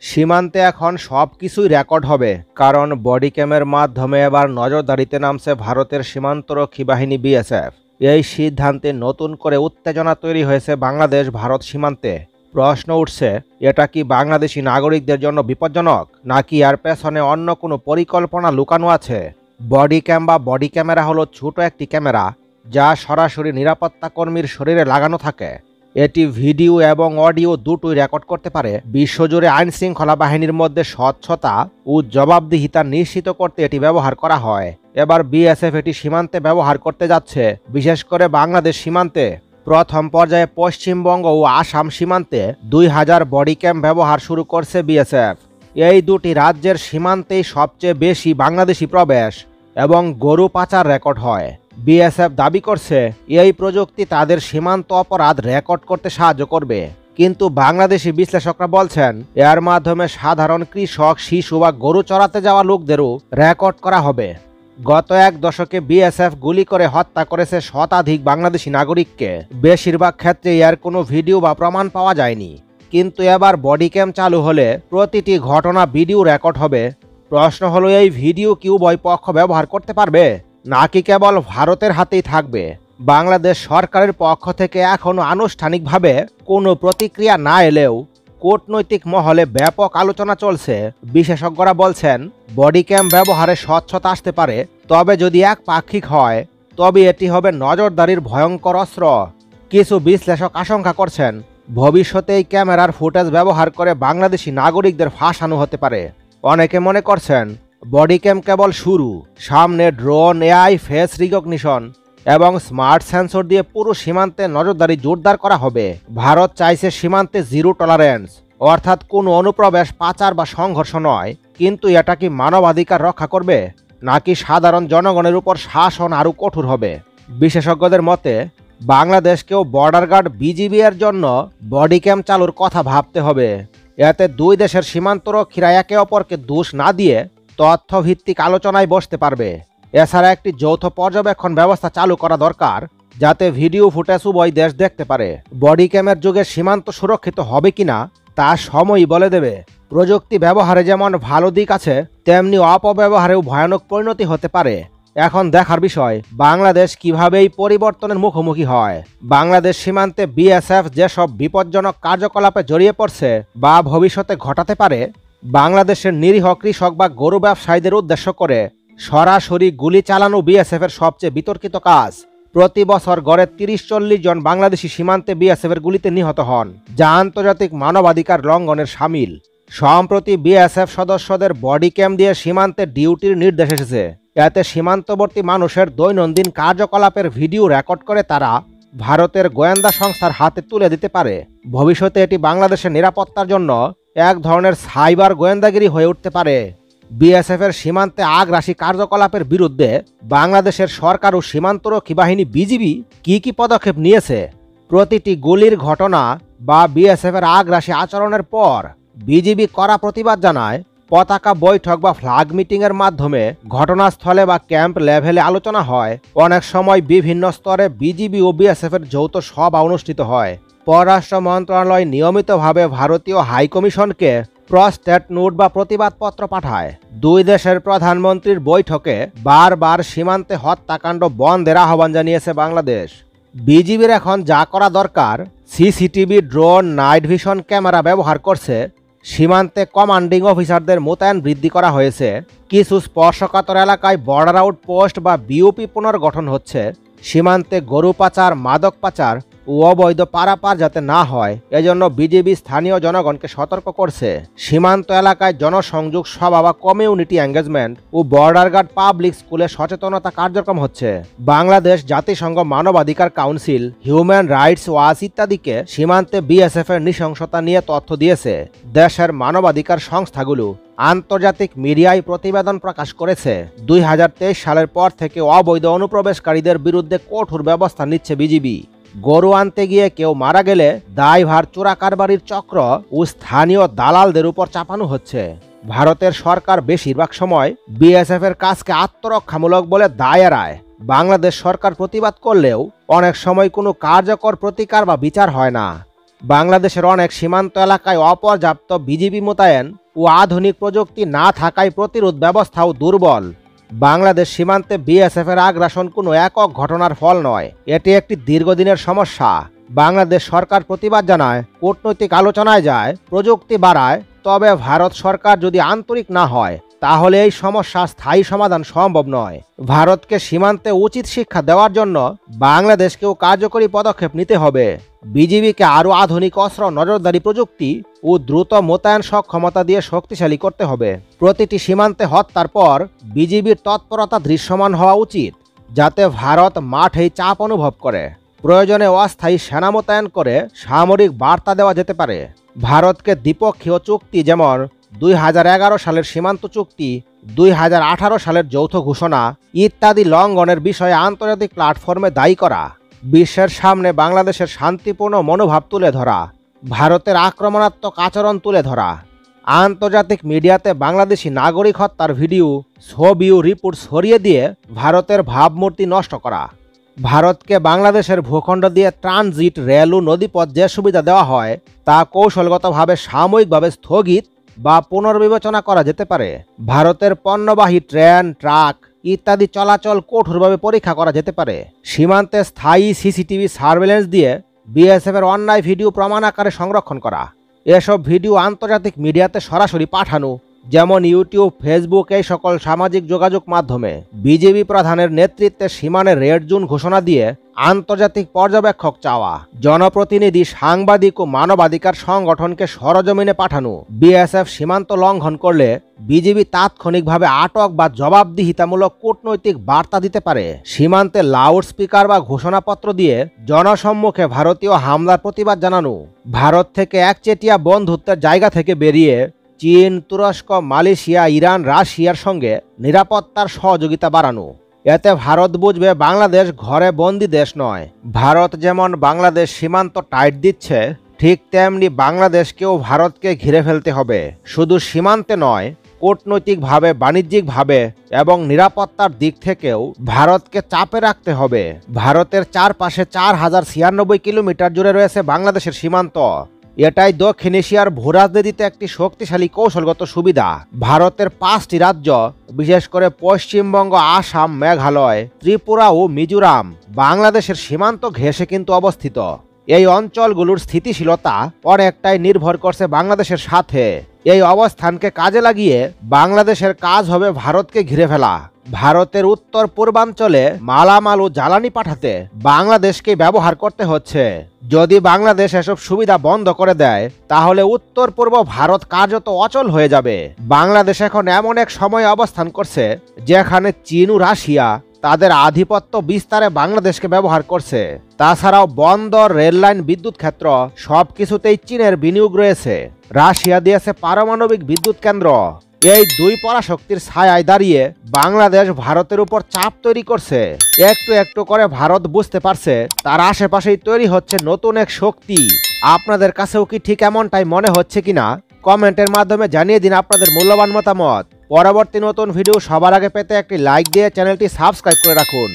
সীমান্তে এখন সবকিছুই রেকর্ড হবে, কারণ বডি ক্যামের মাধ্যমে এবার নজরদারিতে নামছে ভারতের সীমান্তরক্ষী বাহিনী বিএসএফ। এই সিদ্ধান্তে নতুন করে উত্তেজনা তৈরি হয়েছে বাংলাদেশ ভারত সীমান্তে। প্রশ্ন উঠছে, এটা কি বাংলাদেশি নাগরিকদের জন্য বিপজ্জনক, নাকি এর পেছনে অন্য কোনো পরিকল্পনা লুকানো আছে? বডি ক্যাম বা বডি ক্যামেরা হলো ছোট একটি ক্যামেরা যা সরাসরি নিরাপত্তা কর্মীর শরীরে লাগানো থাকে। এটি ভিডিও এবং অডিও দুটোই রেকর্ড করতে পারে। বিশ্বজুড়ে আইন শৃঙ্খলা বাহিনীর মধ্যে স্বচ্ছতা ও জবাবদিহিতা নিশ্চিত করতে এটি ব্যবহার করা হয়। এবার বিএসএফ এটি সীমান্তে ব্যবহার করতে যাচ্ছে, বিশেষ করে বাংলাদেশ সীমান্তে। প্রথম পর্যায়ে পশ্চিমবঙ্গ ও আসাম সীমান্তে 2000 বডি ক্যাম ব্যবহার শুরু করছে বিএসএফ। এই দুটি রাজ্যের সীমান্তেই সবচেয়ে বেশি বাংলাদেশি প্রবেশ এবং গরু পাচার রেকর্ড হয়। বিএসএফ দাবি করছে এই প্রযুক্তি তাদের সীমান্ত অপরাধ রেকর্ড করতে সাহায্য করবে, কিন্তু বাংলাদেশি বিশ্লেষকরা বলছেন এর মাধ্যমে সাধারণ কৃষক, শিশু বা গরু চড়াতে যাওয়া লোকদেরও রেকর্ড করা হবে। গত এক দশকে বিএসএফ গুলি করে হত্যা করেছে শতাধিক বাংলাদেশি নাগরিককে। বেশিরভাগ ক্ষেত্রে এর কোনো ভিডিও বা প্রমাণ পাওয়া যায়নি, কিন্তু এবার বডি ক্যাম চালু হলে প্রতিটি ঘটনা ভিডিও রেকর্ড হবে। প্রশ্ন হলো, এই ভিডিও কি উভয় পক্ষ ব্যবহার করতে পারবে, নাকি কেবল ভারতের হাতেই থাকবে? বাংলাদেশ সরকারের পক্ষ থেকে এখনও আনুষ্ঠানিকভাবে কোনো প্রতিক্রিয়া না এলেও কূটনৈতিক মহলে ব্যাপক আলোচনা চলছে। বিশেষজ্ঞরা বলছেন বডি ক্যাম ব্যবহারে স্বচ্ছতা আসতে পারে, তবে যদি একপাক্ষিক হয় তবে এটি হবে নজরদারির ভয়ঙ্কর অস্ত্র। কিছু বিশ্লেষক আশঙ্কা করছেন ভবিষ্যতে এই ক্যামেরার ফুটেজ ব্যবহার করে বাংলাদেশি নাগরিকদের ফাঁসানো হতে পারে। অনেকে মনে করছেন বডি ক্যাম কেবল শুরু, সামনে ড্রোন, এআই, ফেস রিকগনিশন এবং স্মার্ট সেন্সর দিয়ে পুরো সীমান্তে নজরদারি জোরদার করা হবে। ভারত চাইছে সীমান্তে জিরো টলারেন্স, অর্থাৎ কোনো অনুপ্রবেশ, পাচার বা সংঘর্ষ নয়। কিন্তু এটা কি মানবাধিকার রক্ষা করবে, নাকি সাধারণ জনগণের উপর শাসন আরও কঠোর হবে? বিশেষজ্ঞদের মতে বাংলাদেশকেও বর্ডার গার্ড বিজিবি এর জন্য বডি ক্যাম চালুর কথা ভাবতে হবে। এতে দুই দেশের সীমান্তরক্ষীরা একে অপরকে দোষ না দিয়ে তথ্যভিত্তিক আলোচনায় বসতে পারবে। এছাড়া একটি যৌথ পর্যবেক্ষণ ব্যবস্থা চালু করা দরকার, যাতে ভিডিও ফুটেজ উভয় দেশ দেখতে পারে। বডি ক্যামের যুগে সীমান্ত সুরক্ষিত হবে কিনা তা সময়ই বলে দেবে। প্রযুক্তি ব্যবহারে যেমন ভালো দিক আছে, তেমনি অপব্যবহারেও ভয়ানক পরিণতি হতে পারে। এখন দেখার বিষয় বাংলাদেশ কিভাবে এই পরিবর্তনের মুখোমুখি হয়। বাংলাদেশ সীমান্তে বিএসএফ যেসব বিপজ্জনক কার্যকলাপে জড়িয়ে পড়ছে বা ভবিষ্যতে ঘটাতে পারে, বাংলাদেশের নিরীহ কৃষক বা গরু ব্যবসায়ীদের উদ্দেশ্য করে সরাসরি গুলি চালানো বিএসএফ এর সবচেয়ে বিতর্কিত কাজ। প্রতি বছর গড়ে 30-40 জন বাংলাদেশি সীমান্তে বিএসএফ এর গুলিতে নিহত হন, যা আন্তর্জাতিক মানবাধিকার লঙ্ঘনের শামিল। সম্প্রতি বিএসএফ সদস্যদের বডি ক্যাম দিয়ে সীমান্তে ডিউটির নির্দেশ এসেছে। এতে সীমান্তবর্তী মানুষের দৈনন্দিন কার্যকলাপের ভিডিও রেকর্ড করে তারা ভারতের গোয়েন্দা সংস্থার হাতে তুলে দিতে পারে। ভবিষ্যতে এটি বাংলাদেশের নিরাপত্তার জন্য এক ধরনের সাইবার গোয়েন্দাগিরি হয়ে উঠতে পারে। বিএসএফ এর সীমান্তে আগ্রাসী কার্যকলাপের বিরুদ্ধে বাংলাদেশের সরকার ও সীমান্তরক্ষী বাহিনী বিজিবি কি পদক্ষেপ নিয়েছে? প্রতিটি গুলির ঘটনা বা বিএসএফ এর আগ্রাসী আচরণের পর বিজিবি কড়া প্রতিবাদ জানায়। পতাকা বৈঠক বা ফ্ল্যাগ মিটিং এর মাধ্যমে ঘটনাস্থলে বা ক্যাম্প লেভেলে আলোচনা হয়। অনেক সময় বিভিন্ন স্তরে বিজিবি ও বিএসএফ এর যৌথ সভা অনুষ্ঠিত হয়। পররাষ্ট্র মন্ত্রণালয় নিয়মিতভাবে ভারতীয় হাইকমিশনকে প্রস্টেট নোট বা প্রতিবাদপত্র পাঠায়। দুই দেশের প্রধানমন্ত্রীর বৈঠকে বারবার সীমান্তে হত্যাকাণ্ড বন্ধের আহ্বান জানিয়েছে বাংলাদেশ। বিজিবির এখন যা করা দরকার, CCTV, drone, night vision camera ব্যবহার করছে। সীমান্তে কমান্ডিং অফিসারদের মোতায়েন বৃদ্ধি করা হয়েছে। কিছু স্পর্শকাতর এলাকায় বর্ডার আউটপোস্ট বা বিওপি পুনর্গঠন হচ্ছে। সীমান্তে গরু পাচার, মাদক পাচার ও অবৈধ পারাপার যাতে না হয় এজন্য বিজিবি স্থানীয় জনগণকে সতর্ক করছে। সীমান্ত এলাকায় জনসংযোগ সভা বা কমিউনিটি এঙ্গেজমেন্ট ও বর্ডার গার্ড পাবলিক স্কুলে সচেতনতা কার্যক্রম হচ্ছে। বাংলাদেশ জাতিসংঘ মানবাধিকার কাউন্সিল, হিউম্যান রাইটস ওয়াচ ইত্যাদিকে সীমান্তে বিএসএফ এর নৃশংসতা নিয়ে তথ্য দিয়েছে। দেশের মানবাধিকার সংস্থাগুলো আন্তর্জাতিক মিডিয়ায় প্রতিবেদন প্রকাশ করেছে। 2023 সালের পর থেকে অবৈধ অনুপ্রবেশকারীদের বিরুদ্ধে কঠোর ব্যবস্থা নিচ্ছে বিজিবি। গরু আনতে গিয়ে কেউ মারা গেলে দায়ভার চোরা কারবারির চক্র ও স্থানীয় দালালদের উপর চাপানো হচ্ছে। ভারতের সরকার বেশিরভাগ সময় বিএসএফ এর কাজকে আত্মরক্ষামূলক বলে দায় এড়ায়। বাংলাদেশ সরকার প্রতিবাদ করলেও অনেক সময় কোনো কার্যকর প্রতিকার বা বিচার হয় না। বাংলাদেশের অনেক সীমান্ত এলাকায় অপর্যাপ্ত বিজিবি মোতায়েন ও আধুনিক প্রযুক্তি না থাকায় প্রতিরোধ ব্যবস্থাও দুর্বল। বাংলাদেশ সীমান্তে বিএসএফ এর আগ্রাসন কোনো একক ঘটনার ফল নয়, এটি একটি দীর্ঘদিনের সমস্যা। বাংলাদেশ সরকার প্রতিবাদ জানায়, কূটনৈতিক আলোচনায় যায়, প্রযুক্তি বাড়ায়, তবে ভারত সরকার যদি আন্তরিক না হয় তাহলে এই সমস্যার স্থায়ী সমাধান সম্ভব নয়। ভারতকে সীমান্তে উচিত শিক্ষা দেওয়ার জন্য বাংলাদেশকেও কার্যকরী পদক্ষেপ নিতে হবে। বিজিবিকে আরও আধুনিক অস্ত্র, নজরদারি প্রযুক্তি ও দ্রুত মোতায়েন সক্ষমতা দিয়ে শক্তিশালী করতে হবে। প্রতিটি সীমান্তে হত্যার পর বিজিবির তৎপরতা দৃশ্যমান হওয়া উচিত, যাতে ভারত মাঠেই চাপ অনুভব করে। প্রয়োজনে অস্থায়ী সেনা মোতায়েন করে সামরিক বার্তা দেওয়া যেতে পারে। ভারতকে দ্বিপক্ষীয় চুক্তি যেমন 2011 সালের সীমান্ত চুক্তি, 2018 সালের যৌথ ঘোষণা ইত্যাদি লঙ্ঘনের বিষয়ে আন্তর্জাতিক প্ল্যাটফর্মে দায়ী করা, বিশ্বের সামনে বাংলাদেশের শান্তিপূর্ণ মনোভাব তুলে ধরা, ভারতের আক্রমণাত্মক আচরণ তুলে ধরা, আন্তর্জাতিক মিডিয়াতে বাংলাদেশি নাগরিক হত্যার ভিডিও, ছবি ও রিপোর্ট ছড়িয়ে দিয়ে ভারতের ভাবমূর্তি নষ্ট করা। ভারতকে বাংলাদেশের ভূখণ্ড দিয়ে ট্রানজিট, রেল ও নদীপথ যে সুবিধা দেওয়া হয় তা কৌশলগতভাবে সাময়িকভাবে স্থগিত বা পুনর্বিবেচনা করা যেতে পারে। ভারতের পণ্যবাহী ট্রেন, ট্রাক ইত্যাদি চলাচল কঠোরভাবে পরীক্ষা করা যেতে পারে। সীমান্তে স্থায়ী সিসিটিভি সার্ভেলেন্স দিয়ে বিএসএফ এর অন্যায় ভিডিও প্রমাণ আকারে সংরক্ষণ করা। এসব ভিডিও আন্তর্জাতিক মিডিয়াতে সরাসরি পাঠানো, যেমন ইউটিউব, ফেসবুক এই সকল সামাজিক যোগাযোগ মাধ্যমে। বিজেপি প্রধানের নেতৃত্বে সীমানে রেড জোন ঘোষণা দিয়ে আন্তর্জাতিক পর্যবেক্ষক চাওয়া, জনপ্রতিনিধি, সাংবাদিক ও মানবাধিকার সংগঠনকে সরজমিনে পাঠানো। বিএসএফ সীমান্ত লঙ্ঘন করলে বিজিবি তাৎক্ষণিকভাবে আটক বা জবাবদিহিতামূলক কূটনৈতিক বার্তা দিতে পারে। সীমান্তে লাউড স্পিকার বা ঘোষণাপত্র দিয়ে জনসম্মুখে ভারতীয় হামলার প্রতিবাদ জানানো। ভারত থেকে একচেটিয়া বন্ধুত্বের জায়গা থেকে বেরিয়ে চীন, তুরস্ক, মালয়েশিয়া, ইরান, রাশিয়ার সঙ্গে নিরাপত্তার সহযোগিতা বাড়ানো। এতে ভারত বুঝবে বাংলাদেশ ঘরে বন্দি দেশ নয়। ভারত যেমন বাংলাদেশ সীমান্ত টাইট দিচ্ছে, ঠিক তেমনি বাংলাদেশকেও ভারতকে ঘিরে ফেলতে হবে। শুধু সীমান্তে নয়, কূটনৈতিকভাবে, বাণিজ্যিকভাবে এবং নিরাপত্তার দিক থেকেও ভারতকে চাপে রাখতে হবে। ভারতের চারপাশে 4096 কিলোমিটার জুড়ে রয়েছে বাংলাদেশের সীমান্ত। এটাই দক্ষিণ এশিয়ার ভূরাজনীতিতে একটি শক্তিশালী কৌশলগত সুবিধা। ভারতের 5টি রাজ্য, বিশেষ করে পশ্চিমবঙ্গ, আসাম, মেঘালয়, ত্রিপুরা ও মিজোরাম বাংলাদেশের সীমান্ত ঘেঁষে কিন্তু অবস্থিত। এই অঞ্চলগুলোর স্থিতিশীলতা অনেকটাই নির্ভর করছে বাংলাদেশের সাথে। এই অবস্থানকে কাজে লাগিয়ে বাংলাদেশের কাজ হবে ভারতকে ঘিরে ফেলা। ভারতের উত্তর পূর্বাঞ্চলে মালামাল ও জ্বালানি পাঠাতে বাংলাদেশকে ব্যবহার করতে হচ্ছে। যদি বাংলাদেশ এসব সুবিধা বন্ধ করে দেয় তাহলে উত্তর পূর্ব ভারত কার্যত অচল হয়ে যাবে। বাংলাদেশ এখন এমন এক সময়ে অবস্থান করছে যেখানে চীন ও রাশিয়া তাদের আধিপত্য বিস্তারে বাংলাদেশকে ব্যবহার করছে। তাছাড়াও বন্দর, রেললাইন, বিদ্যুৎ ক্ষেত্র সবকিছুতেই চীনের বিনিয়োগ রয়েছে। রাশিয়া দিয়েছে পারমাণবিক বিদ্যুৎ কেন্দ্র। এই দুই পরাশক্তির ছায়ায় দাঁড়িয়ে বাংলাদেশ ভারতের উপর চাপ তৈরি করছে। একটু একটু করে ভারত বুঝতে পারছে তার আশেপাশেই তৈরি হচ্ছে নতুন এক শক্তি। আপনাদের কাছেও কি ঠিক এমনটাই মনে হচ্ছে কিনা কমেন্টের মাধ্যমে জানিয়ে দিন আপনাদের মূল্যবান মতামত। পরবর্তী নতুন ভিডিও সবার আগে পেতে একটি লাইক দিয়ে চ্যানেলটি সাবস্ক্রাইব করে রাখুন।